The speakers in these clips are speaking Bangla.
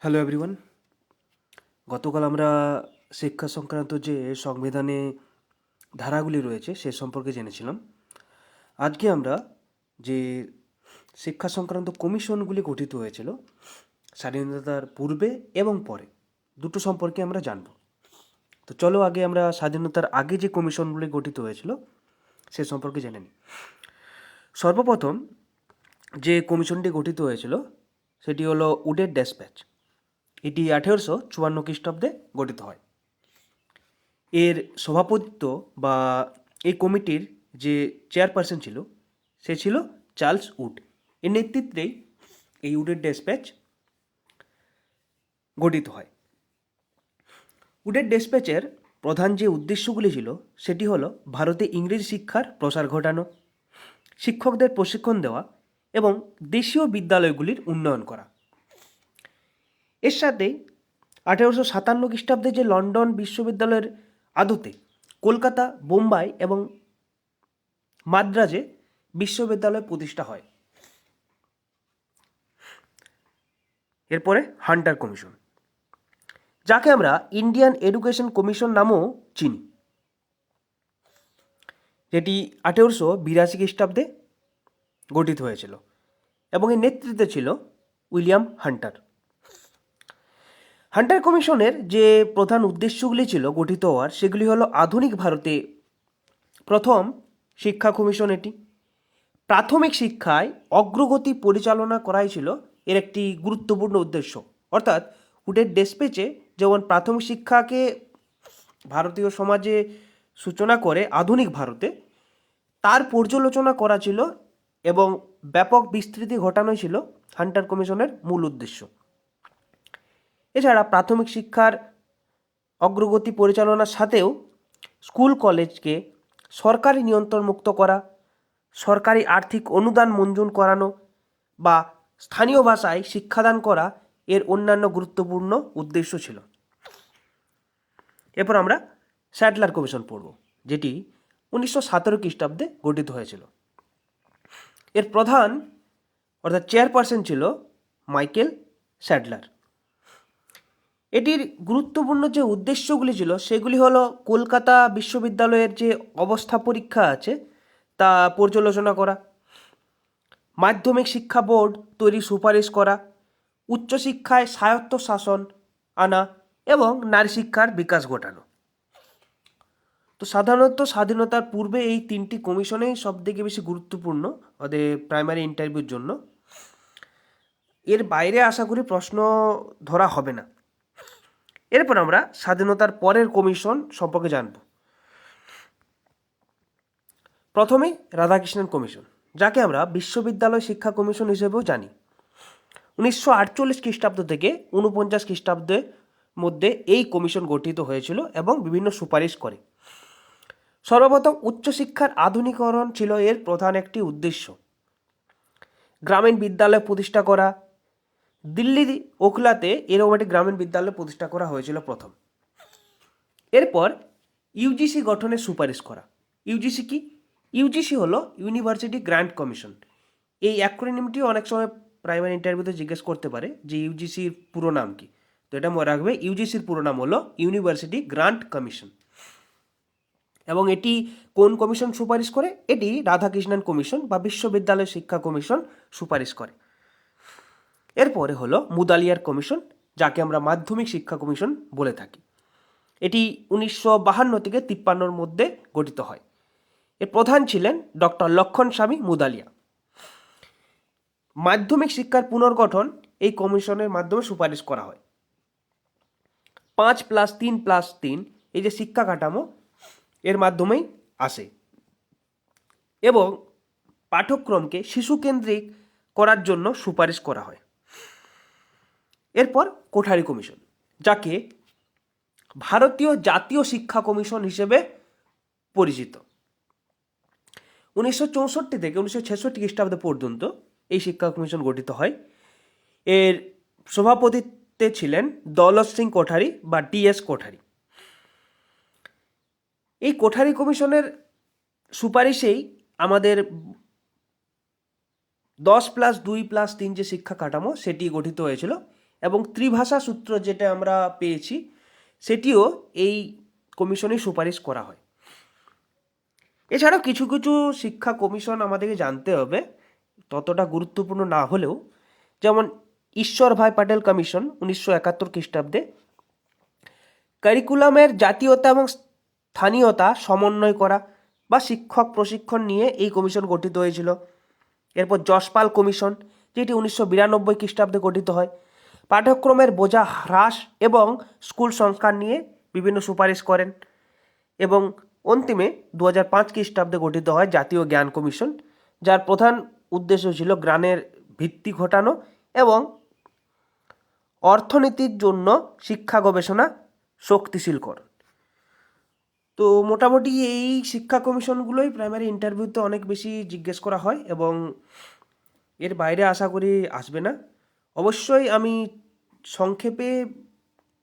Hello everyone. গতকাল আমরা শিক্ষা সংক্রান্ত যে সংবিধানে ধারাগুলি রয়েছে সে সম্পর্কে জেনেছিলাম। আজকে আমরা যে শিক্ষা সংক্রান্ত কমিশনগুলি গঠিত হয়েছিল স্বাধীনতার পূর্বে এবং পরে দুটো সম্পর্কে আমরা জানব। তো চলো আগে আমরা স্বাধীনতার আগে যে কমিশনগুলি গঠিত হয়েছিল সে সম্পর্কে জেনে নিই। সর্বপ্রথম যে কমিশনটি গঠিত হয়েছিল সেটি হলো উডের ড্যাসপ্যাচ। এটি 1854 খ্রিস্টাব্দে গঠিত হয়। এর সভাপতিত্ব বা এই কমিটির যে চেয়ারপারসন ছিল সে ছিল চার্লস উড। এর নেতৃত্বেই এই উডের ডেসপ্যাচ গঠিত হয়। উডের ডেসপ্যাচের প্রধান যে উদ্দেশ্যগুলি ছিল সেটি হলো ভারতে ইংরেজি শিক্ষার প্রসার ঘটানো, শিক্ষকদের প্রশিক্ষণ দেওয়া এবং দেশীয় বিদ্যালয়গুলির উন্নয়ন করা। এর সাথে 1857 খ্রিস্টাব্দে যে লন্ডন বিশ্ববিদ্যালয়ের আদতে কলকাতা, বোম্বাই এবং মাদ্রাজে বিশ্ববিদ্যালয় প্রতিষ্ঠা হয়। এরপরে হান্টার কমিশন, যাকে আমরা ইন্ডিয়ান এডুকেশন কমিশন নামেও চিনি, যেটি 1882 খ্রিস্টাব্দে গঠিত হয়েছিল এবং এর নেতৃত্বে ছিল উইলিয়াম হান্টার। হান্টার কমিশনের যে প্রধান উদ্দেশ্যগুলি ছিল গঠিত হওয়ার সেগুলি হলো আধুনিক ভারতে প্রথম শিক্ষা কমিশন। এটি প্রাথমিক শিক্ষায় অগ্রগতি পরিচালনা করাই ছিল এর একটি গুরুত্বপূর্ণ উদ্দেশ্য। অর্থাৎ উডের ডেসপ্যাচে যেমন প্রাথমিক শিক্ষাকে ভারতীয় সমাজে সূচনা করে আধুনিক ভারতে তার পর্যালোচনা করা ছিল এবং ব্যাপক বিস্তৃতি ঘটানোই ছিল হান্টার কমিশনের মূল উদ্দেশ্য। এছাড়া প্রাথমিক শিক্ষার অগ্রগতি পরিচালনার সাথেও স্কুল কলেজকে সরকারি নিয়ন্ত্রণমুক্ত করা, সরকারি আর্থিক অনুদান মঞ্জুর করানো বা স্থানীয় ভাষায় শিক্ষাদান করা এর অন্যান্য গুরুত্বপূর্ণ উদ্দেশ্য ছিল। এরপর আমরা স্যাডলার কমিশন পড়ব, যেটি 1917 খ্রিস্টাব্দে গঠিত হয়েছিল। এর প্রধান অর্থাৎ চেয়ারপারসন ছিল মাইকেল স্যাডলার। এটির গুরুত্বপূর্ণ যে উদ্দেশ্যগুলি ছিল সেগুলি হলো কলকাতা বিশ্ববিদ্যালয়ের যে অবস্থা পরীক্ষা আছে তা পর্যালোচনা করা, মাধ্যমিক শিক্ষা বোর্ড তৈরির সুপারিশ করা, উচ্চশিক্ষায় স্বায়ত্ত শাসন আনা এবং নারী শিক্ষার বিকাশ ঘটানো। তো সাধারণত স্বাধীনতার পূর্বে এই তিনটি কমিশনেই সবথেকে বেশি গুরুত্বপূর্ণ ওদের প্রাইমারি ইন্টারভিউর জন্য। এর বাইরে আশা করি প্রশ্ন ধরা হবে না। এরপর আমরা স্বাধীনতার পরের কমিশন সম্পর্কে জানব। প্রথমে রাধাকৃষ্ণন কমিশন, যাকে আমরা বিশ্ববিদ্যালয় শিক্ষা কমিশন হিসেবেও জানি। 1948 খ্রিস্টাব্দ থেকে 49 খ্রিস্টাব্দের মধ্যে এই কমিশন গঠিত হয়েছিল এবং বিভিন্ন সুপারিশ করে। সর্বপ্রথম উচ্চশিক্ষার আধুনিকরণ ছিল এর প্রধান একটি উদ্দেশ্য। গ্রামীণ বিদ্যালয় প্রতিষ্ঠা করা, দিল্লি ওখলাতে এরকম একটি গ্রামীণ বিদ্যালয় প্রতিষ্ঠা করা হয়েছিল প্রথম। এরপর ইউজিসি গঠনের সুপারিশ করা। ইউজিসি কি? ইউজিসি হলো ইউনিভার্সিটি গ্র্যান্ট কমিশন। এই অ্যাক্রোনিমটি অনেক সময় প্রাইমারি ইন্টারভিউতে জিজ্ঞেস করতে পারে যে ইউজিসির পুরো নাম কি। তো এটা মনে রাখবে, ইউজিসির পুরো নাম হলো ইউনিভার্সিটি গ্র্যান্ট কমিশন। এবং এটি কোন কমিশন সুপারিশ করে? এটি রাধাকৃষ্ণন কমিশন বা বিশ্ববিদ্যালয় শিক্ষা কমিশন সুপারিশ করে। এরপরে হলো মুদালিয়ার কমিশন, যাকে আমরা মাধ্যমিক শিক্ষা কমিশন বলে থাকি। এটি 1952 থেকে 53 মধ্যে গঠিত হয়। এর প্রধান ছিলেন ডক্টর লক্ষণ স্বামী মুদালিয়া। মাধ্যমিক শিক্ষার পুনর্গঠন এই কমিশনের মাধ্যমে সুপারিশ করা হয়। 5+3+3 এই যে শিক্ষা কাঠামো এর মাধ্যমেই আসে এবং পাঠ্যক্রমকে শিশুকেন্দ্রিক করার জন্য সুপারিশ করা হয়। এরপর কোঠারি কমিশন, যাকে ভারতীয় জাতীয় শিক্ষা কমিশন হিসেবে পরিচিত। 1964 থেকে 1966 খ্রিস্টাব্দ পর্যন্ত এই শিক্ষা কমিশন গঠিত হয়। এর সভাপতিত্বে ছিলেন দৌলত সিং কোঠারি বা ডিএস কোঠারি। এই কোঠারি কমিশনের সুপারিশেই আমাদের 10+2+3 যে শিক্ষা কাঠামো সেটি গঠিত হয়েছিল এবং ত্রিভাষা সূত্র যেটা আমরা পেয়েছি সেটিও এই কমিশনে সুপারিশ করা হয়। এছাড়াও কিছু কিছু শিক্ষা কমিশন আমাদেরকে জানতে হবে, ততটা গুরুত্বপূর্ণ না হলেও, যেমন ঈশ্বর ভাই পাটেল কমিশন 1971 খ্রিস্টাব্দে কারিকুলামের জাতীয়তা এবং স্থানীয়তা সমন্বয় করা বা শিক্ষক প্রশিক্ষণ নিয়ে এই কমিশন গঠিত হয়েছিল। এরপর যশপাল কমিশন, যেটি 1992 খ্রিস্টাব্দে গঠিত হয়, পাঠ্যক্রমের বোঝা হ্রাস এবং স্কুল সংস্কার নিয়ে বিভিন্ন সুপারিশ করেন। এবং অন্তিমে 2005 খ্রিস্টাব্দে গঠিত হয় জাতীয় জ্ঞান কমিশন, যার প্রধান উদ্দেশ্য ছিল জ্ঞানের ভিত্তি ঘটানো এবং অর্থনীতির জন্য শিক্ষা গবেষণা শক্তিশীল করণ। তো মোটামুটি এই শিক্ষা কমিশনগুলোই প্রাইমারি ইন্টারভিউতে অনেক বেশি জিজ্ঞেস করা হয় এবং এর বাইরে আশা করি আসবে না। অবশ্যই আমি সংক্ষেপে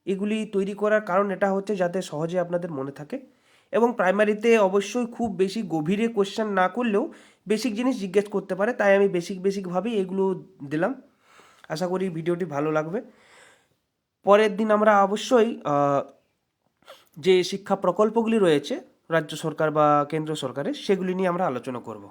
এগুলি তৈরি করার কারণ এটা হচ্ছে যাতে সহজে আপনাদের মনে থাকে, এবং প্রাইমারিতে অবশ্যই খুব বেশি গভীরে কোশ্চেন না করলেও বেসিক জিনিস জিজ্ঞেস করতে পারে, তাই আমি বেসিকভাবেই এগুলো দিলাম। আশা করি ভিডিওটি ভালো লাগবে। পরের দিন আমরা অবশ্যই যে শিক্ষা প্রকল্পগুলি রয়েছে রাজ্য সরকার বা কেন্দ্র সরকারের, সেগুলি নিয়ে আমরা আলোচনা করব।